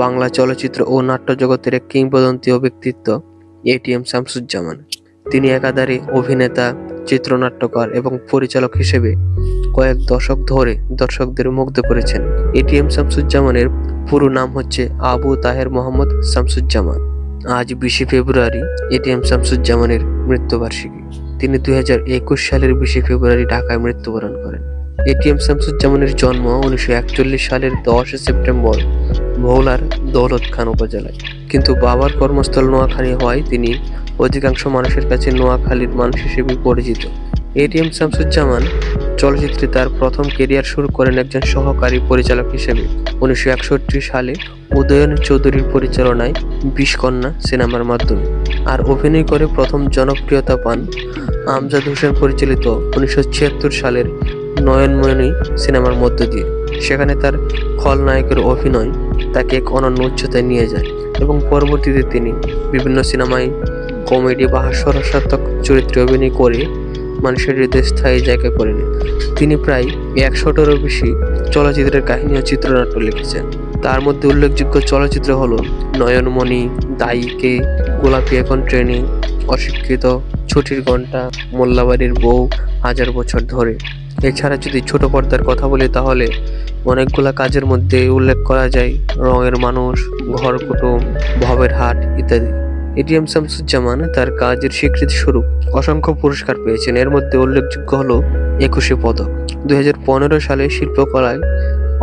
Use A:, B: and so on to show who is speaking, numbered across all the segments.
A: বাংলা চলচ্চিত্র ও নাট্য জগতের এক কিংবদন্তি ও ব্যক্তিত্ব এটিএম শামসুজ্জামান। তিনি একাধারে অভিনেতা, চিত্রনাট্যকার এবং পরিচালক হিসেবে কয়েক দশক ধরে দর্শকদের মুগ্ধ করেছেন। এটিএম শামসুজ্জামানের পুরো নাম হচ্ছে আবু তাহের মোহাম্মদ শামসুজ্জামান। আজ 20শে ফেব্রুয়ারি এটিএম শামসুজ্জামানের মৃত্যুবার্ষিকী। তিনি 2021 সালের 20শে ফেব্রুয়ারি ঢাকায় মৃত্যুবরণ করেন। এটিএম শামসুজ্জামানের জন্ম 1941 সালের 10 সেপ্টেম্বর ভোলার দৌলত খান উপজেলায়। কিন্তু বাবার কর্মস্থল নোয়াখালী হওয়ায় তিনি অধিকাংশ মানুষের কাছে নোয়াখালীর মানুষ হিসেবে পরিচিত। এটিএম শামসুজ্জামান চলচ্চিত্রে তার প্রথম ক্যারিয়ার শুরু করেন একজন সহকারী পরিচালক হিসেবে 1961 সালে উদয়ন চৌধুরীর পরিচালনায় 20 কন্যা সিনেমার মাধ্যমে। আর অভিনয় করে প্রথম জনপ্রিয়তা পান আমজাদ হোসেন পরিচালিত 1976 সালের নয়নমণি সিনেমার মধ্য দিয়ে। সেখানে তার খলনায়কের অভিনয় তাকে এক অনন্য উচ্চতায় নিয়ে যায় এবং পরবর্তীতে তিনি বিভিন্ন সিনেমায় কমেডি বা হাস্যরসাত্মক চরিত্রে অভিনয় করে মানুষের হৃদয়ে স্থায়ী জায়গা করে নেন। তিনি প্রায় 100টারও বেশি চলচ্চিত্রের কাহিনী ও চিত্রনাট্য লিখেছেন। তার মধ্যে উল্লেখযোগ্য চলচ্চিত্র হলো নয়নমণি, দায়ীকে, গোলাপি এখন ট্রেনে, অশিক্ষিত, ছুটির ঘন্টা, মোল্লাবাড়ির বউ, হাজার বছর ধরে। এছাড়া যদি ছোট পর্দার কথা বলি তাহলে অনেকগুলা কাজের মধ্যে উল্লেখ করা যায় রঙের মানুষ, ঘর কুটুম, ভবের হাট ইত্যাদি। এটিএম শামসুজ্জামান তার কাজের স্বীকৃতি স্বরূপ অসংখ্য পুরস্কার পেয়েছেন। এর মধ্যে উল্লেখযোগ্য হলো 21শে পদক। 2015 সালে শিল্পকলায়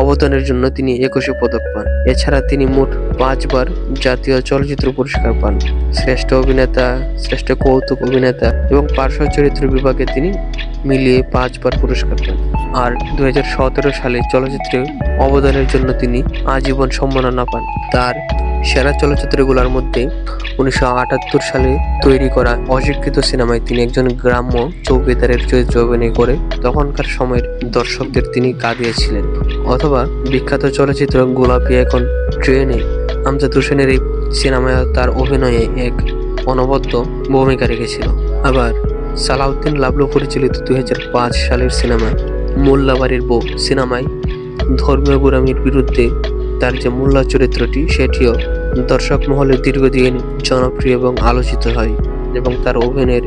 A: অবদানের জন্য তিনি 21শে পদক পান। এছাড়া তিনি মোট 5 বার জাতীয় চলচ্চিত্র পুরস্কার পান। শ্রেষ্ঠ অভিনেতা, শ্রেষ্ঠ কৌতুক অভিনেতা এবং পার্শ্ব চরিত্র বিভাগে তিনি মিলিয়ে 5 বার পুরস্কার পান। আর 2017 সালে চলচ্চিত্রে অবদানের জন্য তিনি আজীবন সম্মাননা পান। তার সেরা চলচ্চিত্রগুলোর মধ্যে 1978 সালে তৈরি করা অশিক্ষিত সিনেমায় তিনি একজন গ্রাম্য চৌকিদারের চরিত্রে অভিনয় করে তখনকার সময়ের দর্শকদের তিনি কাঁদিয়েছিলেন। অথবা বিখ্যাত চলচ্চিত্র গোলাপি এখন ট্রেনে আমজাদ হোসেনের এই সিনেমায় তার অভিনয়ে এক অনবদ্য ভূমিকা রেখেছিল। আবার সালাউদ্দিন লাবলু পরিচালিত 2005 সালের সিনেমা মোল্লাবাড়ির বউ সিনেমায় ধর্মীয় গোঁড়ামির বিরুদ্ধে তার যে মোল্লা চরিত্রটি সেটিও দর্শক মহলে দীর্ঘদিন জনপ্রিয় এবং আলোচিত হয় এবং তার অভিনয়ের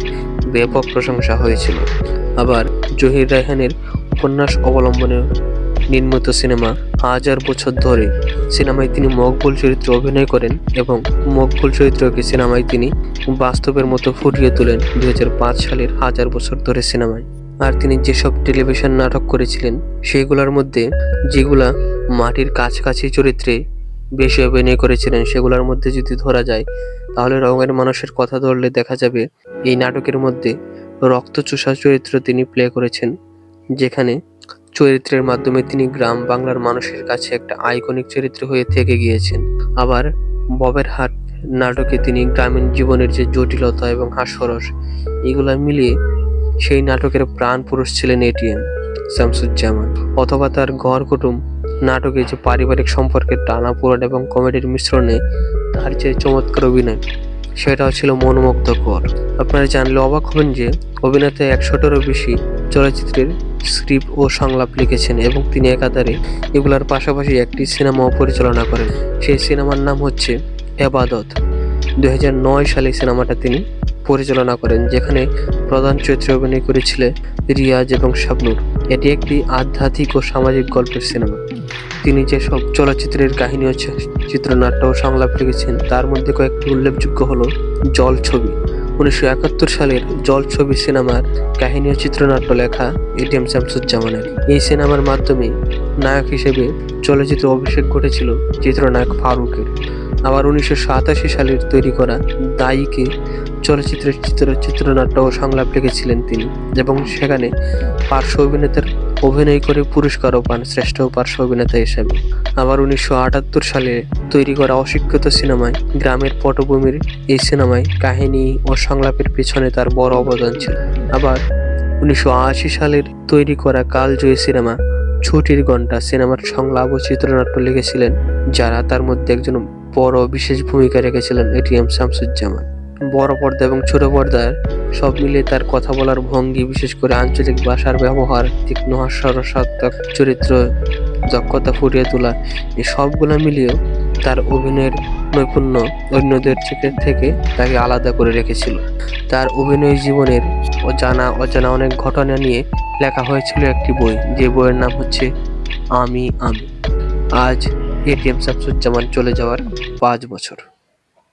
A: ব্যাপক প্রশংসা হয়েছিল। আবার জহির রায়হানের উপন্যাস অবলম্বনে নির্মিত সিনেমা হাজার বছর ধরে সিনেমায় তিনি মকবুল চরিত্রে অভিনয় করেন এবং মকবুল চরিত্রকে সিনেমায় তিনি বাস্তবের মতো ফুটিয়ে তোলেন 2005 সালের হাজার বছর ধরে সিনেমায়। আর তিনি যেসব টেলিভিশন নাটক করেছিলেন সেগুলোর মধ্যে যেগুলা মাটির কাছাকাছি চরিত্রে বেশি অভিনয় করেছিলেন সেগুলোর মধ্যে যদি ধরা যায় তাহলে রঙের মানুষের কথা ধরলে দেখা যাবে এই নাটকের মধ্যে রক্তচোষা চরিত্র তিনি প্লে করেছেন, যেখানে চরিত্রের মাধ্যমে তিনি গ্রাম বাংলার মানুষের কাছে একটা আইকনিক চরিত্র হয়ে থেকে গিয়েছেন। আবার ববের হাট নাটকে তিনি গ্রামীণ জীবনের যে জটিলতা এবং হাস্যরস এগুলা মিলিয়ে সেই নাটকের প্রাণ পুরুষ ছিলেন এটিএম শামসুজ্জামান। অথবা তার ঘর কুটুম নাটকে যে পারিবারিক সম্পর্কের টানাপোড়েন এবং কমেডির মিশ্রণে তার যে চমৎকার অভিনয় সেটাও ছিল মনোমুগ্ধকর। আপনারা জানলে অবাক হবেন যে অভিনেতা 100টারও বেশি চলচ্চিত্রের স্ক্রিপ্ট ও সংলাপ লিখেছেন এবং তিনি একাধারে এগুলার পাশাপাশি একটি সিনেমাও পরিচালনা করেন। সেই সিনেমার নাম হচ্ছে এবাদত। 2009 সালে সিনেমাটা তিনি পরিচালনা করেন, যেখানে প্রধান চরিত্রে অভিনয় করেছিলেন রিয়াজ এবং শাবনূর। এটি একটি আধ্যাত্মিক ও সামাজিক গল্পের সিনেমা। তিনি যেসব চলচ্চিত্রের কাহিনী ও চিত্রনাট্য ও সংলাপ লিখেছেন তার মধ্যে কয়েকটি উল্লেখযোগ্য হলো জল ছবি। 1971 সালের জল ছবি সিনেমার কাহিনী ও চিত্রনাট্য লেখা এটিএম শামসুজ্জামানের। এই সিনেমার মাধ্যমে নায়ক হিসেবে চলচ্চিত্রে অভিষেক ঘটেছিল চিত্রনায়ক ফারুকের। আবার 1987 সালের তৈরি করা দায়ীকে চলচ্চিত্রের চিত্রনাট্য ও সংলাপ লিখেছিলেন তিনি এবং সেখানে পার্শ্ব অভিনেতার অভিনয় করে পুরস্কারও পান শ্রেষ্ঠ পার্শ্ব অভিনেতা হিসেবে। আবার 1978 সালে তৈরি করা অশিক্ষিত সিনেমায় গ্রামের পটভূমির এই সিনেমায় কাহিনী ও সংলাপের পেছনে তার বড় অবদান ছিল। আবার 1980 সালের তৈরি করা কালজয়ী সিনেমা ছুটির ঘন্টা সিনেমার সংলাপ ও চিত্রনাট্য লিখেছিলেন যারা, তার মধ্যে একজন বড় বিশেষ ভূমিকা রেখেছিলেন এটিএম শামসুজ্জামান। বড় পর্দা এবং ছোট পর্দার সব মিলিয়ে তার কথা বলার ভঙ্গি, বিশেষ করে আঞ্চলিক ভাষার ব্যবহার, তীক্ষ্ণ হাস্যরসাত্মক চরিত্র, দক্ষতা ফুটিয়ে তোলা, এই সবগুলা মিলিয়েও তার অভিনয়ের নৈপুণ্য অন্যদের থেকে তাকে আলাদা করে রেখেছিল। তার অভিনয় জীবনের অজানা অনেক ঘটনা নিয়ে লেখা হয়েছিল একটি বই, যে বইয়ের নাম হচ্ছে আমি। আজ এটিএম শামসুজ্জামান চলে যাওয়ার 5 বছর।